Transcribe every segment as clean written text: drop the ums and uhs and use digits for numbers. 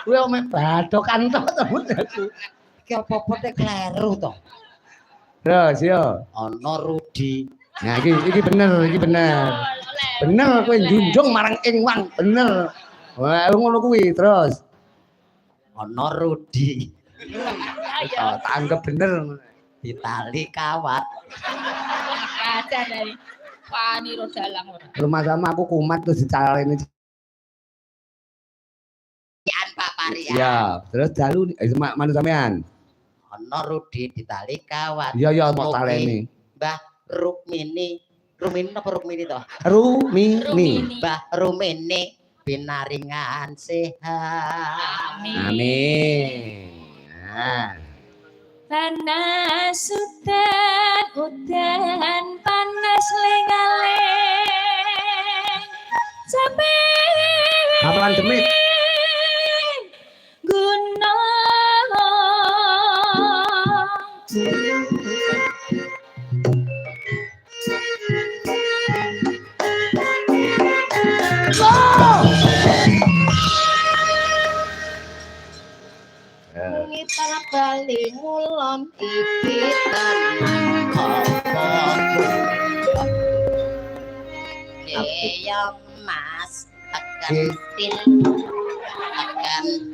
Kuwi mek badokan to aku. Iki apa-apa tek kleru to. Terus yo ana Rudi. Nah iki bener, iki bener. Bener kowe njunjung marang Ingwang, bener. Wah, ngono kuwi terus. Ana Rudi. Ya tanggep bener ditali kawat. Ada dari wani ro dalang ora. Rumah sama aku kumat terus dicaleni. Yan Pak Pari ya. Ya, terus dalu mana sampean? Ana Rudi ditali kawat. Iya mau taleni. Mbah Rukmini. Rumini apa Rukmini to? Rumini. Mbah Rumini pinaringan sehat. Amin. Nah. Panas udan panas lengaling capek Apaan demit? gunung Ngitar bali ngulon ibitan Eyang mas akan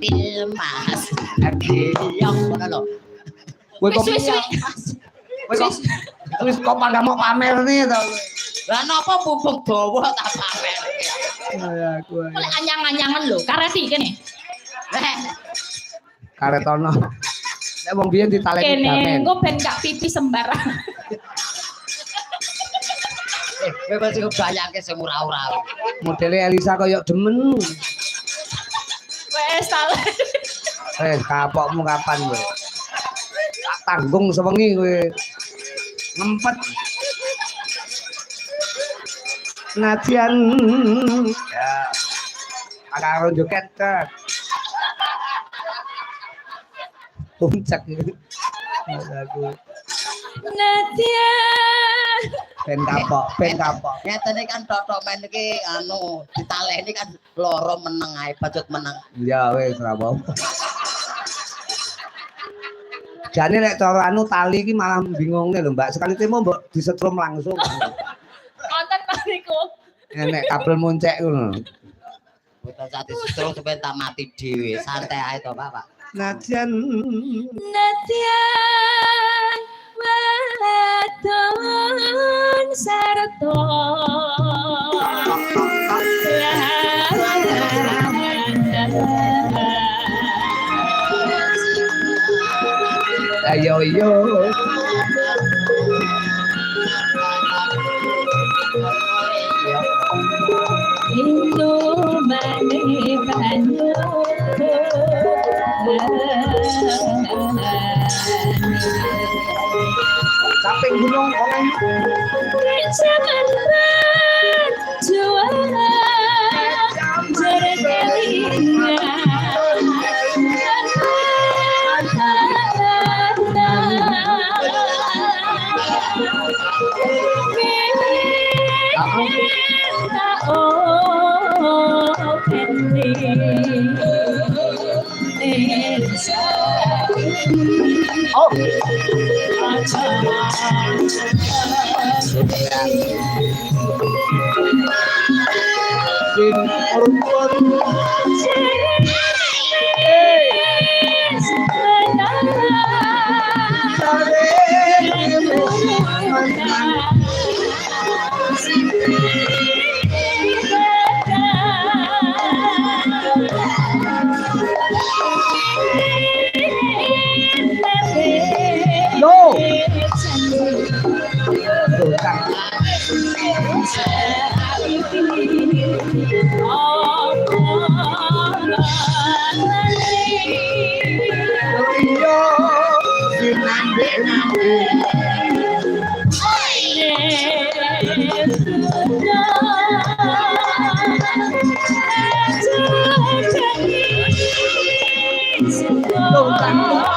til mas Eyang mana lo? Kowe kok wis kok pada mau pamer nih to. Lah napa mumpung dawa tak pamer. Ya aku. oleh anyang-anyangan lho kareti kene Karetono. Nek wong biyen ditaleni kene gamen. engko ben gak pipi sembarang Kowe mesti kebayangke sing ora-ora. Modele Elisa koyo demen. wes salah Kapokmu kapan kowe? Tak tanggung sewengi kowe. Ngempet. Najian ya. Karo joget tet. Puncak gitu. Aku Nadia ben kapok. Ngene kan tok men iki anu ditaleni kan loro meneng ae bajut meneng. Ya wis ora apa-apa. Jane nek cara anu tali iki malah bingungne lho Mbak. Sekali temu mbok disetrum langsung. konten mariku Nek kabel muncek ngono. Boten sak disetrum sampe tak mati dhewe. Santai ae to, Pak. Najan Natian wadon sarto ayo yo Indo mane banyu samping gunung oleh zaman juara oh no Oh,